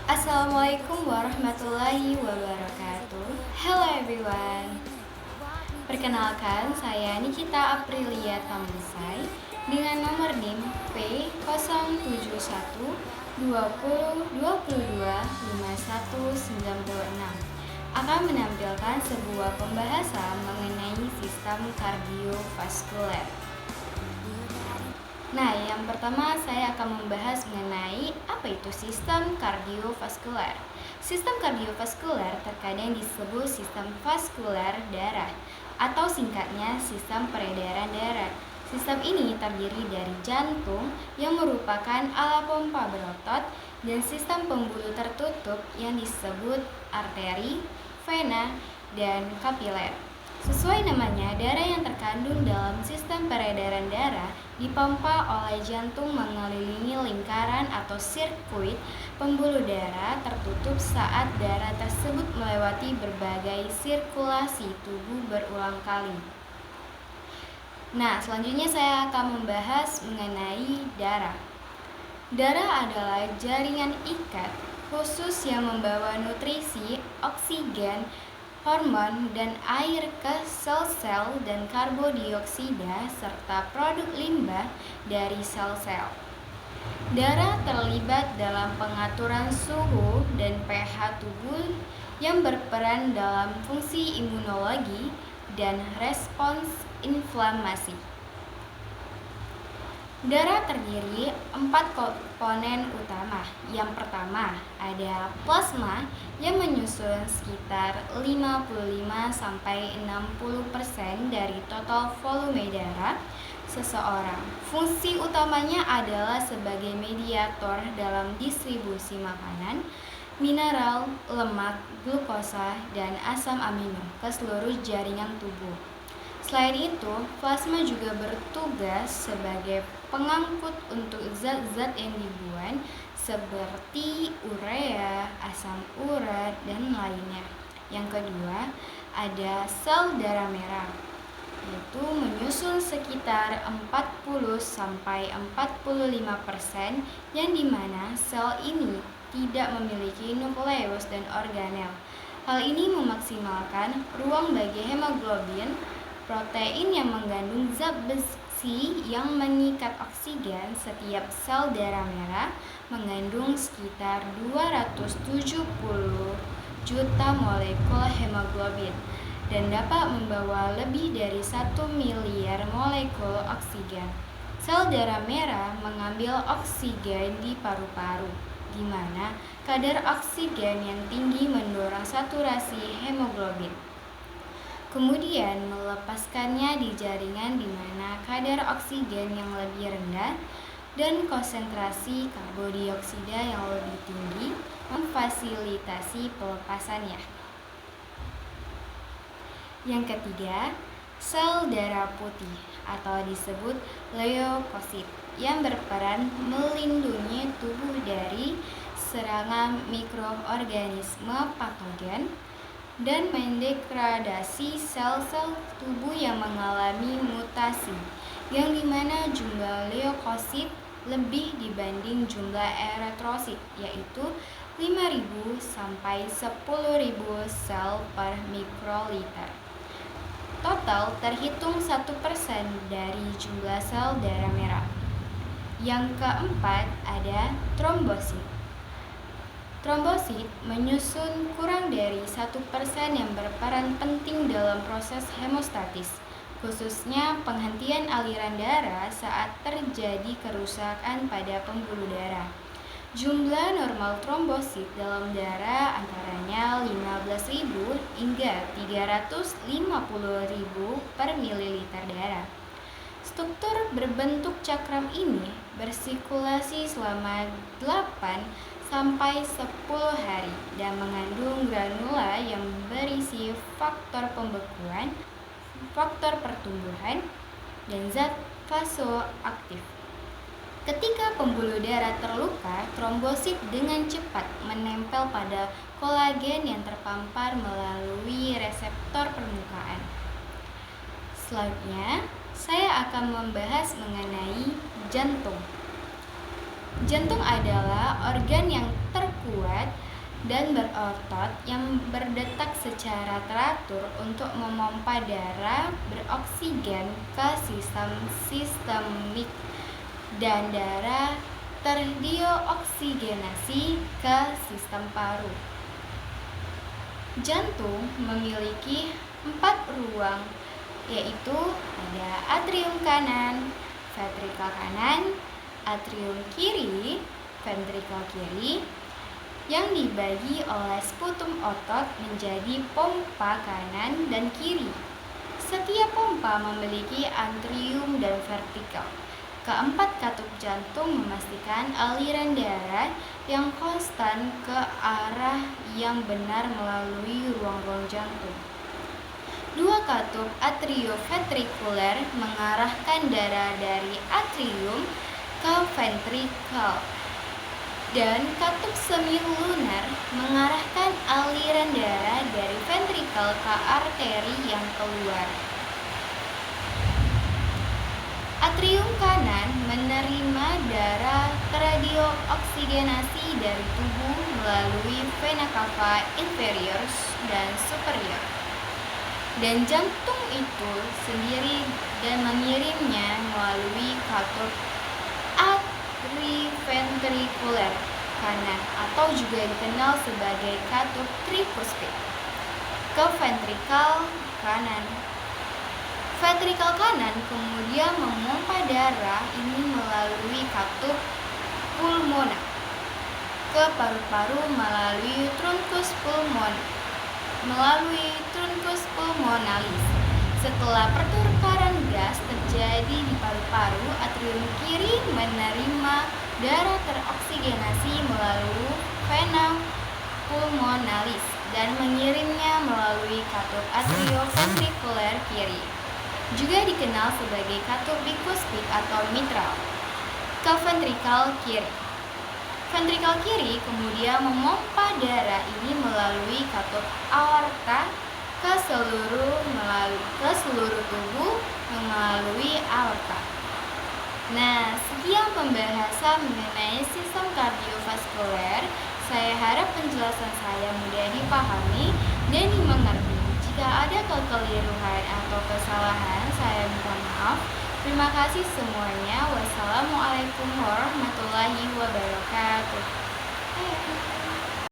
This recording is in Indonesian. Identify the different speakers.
Speaker 1: Assalamualaikum warahmatullahi wabarakatuh. Hello everyone. Perkenalkan, saya Nikita Aprilia Tambussai dengan nomor NIM P07120225196 akan menampilkan sebuah pembahasan mengenai sistem kardiovaskuler. Nah, yang pertama saya akan membahas mengenai apa itu sistem kardiovaskuler. Sistem kardiovaskuler terkadang disebut sistem vaskuler darah atau singkatnya sistem peredaran darah. Sistem ini terdiri dari jantung yang merupakan alat pompa berotot dan sistem pembuluh tertutup yang disebut arteri, vena, dan kapiler. Sesuai namanya, darah yang terkandung dalam sistem peredaran darah dipompa oleh jantung mengelilingi lingkaran atau sirkuit pembuluh darah tertutup saat darah tersebut melewati berbagai sirkulasi tubuh berulang kali. Nah, selanjutnya saya akan membahas mengenai darah. Darah adalah jaringan ikat khusus yang membawa nutrisi, oksigen, hormon, dan air ke sel-sel dan karbodioksida serta produk limbah dari sel-sel. Darah terlibat dalam pengaturan suhu dan pH tubuh yang berperan dalam fungsi imunologi dan respons inflamasi. Darah terdiri 4 komponen utama. Yang pertama, ada plasma yang menyusun sekitar 55-60% dari total volume darah seseorang. Fungsi utamanya adalah sebagai mediator dalam distribusi makanan, mineral, lemak, glukosa, dan asam amino ke seluruh jaringan tubuh. Selain itu, plasma juga bertugas sebagai pengangkut untuk zat-zat yang dibuang seperti urea, asam urat, dan lainnya. Yang kedua, ada sel darah merah, yaitu menyusun sekitar 40-45%, yang dimana sel ini tidak memiliki nukleus dan organel. Hal ini memaksimalkan ruang bagi hemoglobin, protein yang mengandung zat besi yang mengikat oksigen. Setiap sel darah merah mengandung sekitar 270 juta molekul hemoglobin dan dapat membawa lebih dari 1 miliar molekul oksigen. Sel darah merah mengambil oksigen di paru-paru, di mana kadar oksigen yang tinggi mendorong saturasi hemoglobin. Kemudian melepaskannya di jaringan di mana kadar oksigen yang lebih rendah dan konsentrasi karbodioksida yang lebih tinggi memfasilitasi pelepasannya. Yang ketiga, sel darah putih atau disebut leukosit yang berperan melindungi tubuh dari serangan mikroorganisme patogen dan mendegradasi sel-sel tubuh yang mengalami mutasi, yang dimana jumlah leukosit lebih dibanding jumlah eritrosit, yaitu 5.000 sampai 10.000 sel per mikroliter. Total terhitung 1% dari jumlah sel darah merah. Yang keempat ada trombosit. Trombosit menyusun kurang dari 1% yang berperan penting dalam proses hemostatis, khususnya penghentian aliran darah saat terjadi kerusakan pada pembuluh darah. Jumlah normal trombosit dalam darah antaranya 15.000 hingga 350.000 per mililiter darah. Struktur berbentuk cakram ini bersirkulasi selama 8 sampai 10 hari dan mengandung granula yang berisi faktor pembekuan, faktor pertumbuhan, dan zat vasoaktif. Ketika pembuluh darah terluka, trombosit dengan cepat menempel pada kolagen yang terpampar melalui reseptor permukaan. Selanjutnya, saya akan membahas mengenai jantung. Jantung adalah organ yang terkuat kuat dan berotot yang berdetak secara teratur untuk memompa darah beroksigen ke sistem sistemik dan darah terdioksinasi ke sistem paru. Jantung memiliki 4 ruang, yaitu ada atrium kanan, ventrikel kanan, atrium kiri, ventrikel kiri, yang dibagi oleh sputum otot menjadi pompa kanan dan kiri. Setiap pompa memiliki atrium dan ventrikel. Keempat katup jantung memastikan aliran darah yang konstan ke arah yang benar melalui ruang-ruang jantung. Dua katup atrioventrikuler mengarahkan darah dari atrium ke ventrikel, dan katup semilunar mengarahkan aliran darah dari ventrikel ke arteri yang keluar. Atrium kanan menerima darah terdioksinasi dari tubuh melalui vena cava inferior dan superior, dan jantung itu sendiri dan mengirimnya melalui katup atrioventrikuler kanan atau juga dikenal sebagai katup tricuspid ke ventrikel kanan. Ventrikel kanan kemudian memompa darah ini melalui katup pulmoner ke paru-paru melalui truncus pulmonalis. Setelah pertukaran gas terjadi di paru-paru, atrium kiri menerima darah teroksigenasi melalui vena pulmonalis dan mengirimnya melalui katup atrioventrikuler kiri, juga dikenal sebagai katup bicuspid atau mitral, ke ventrikel kiri. Ventrikel kiri kemudian memompa darah ini melalui katup aorta ke seluruh tubuh melalui aorta. Nah, sekian pembahasan mengenai sistem kardiovaskuler. Saya harap penjelasan saya mudah dipahami dan dimengerti. Jika ada kekeliruan atau kesalahan, saya minta maaf. Terima kasih semuanya. Wassalamualaikum warahmatullahi wabarakatuh.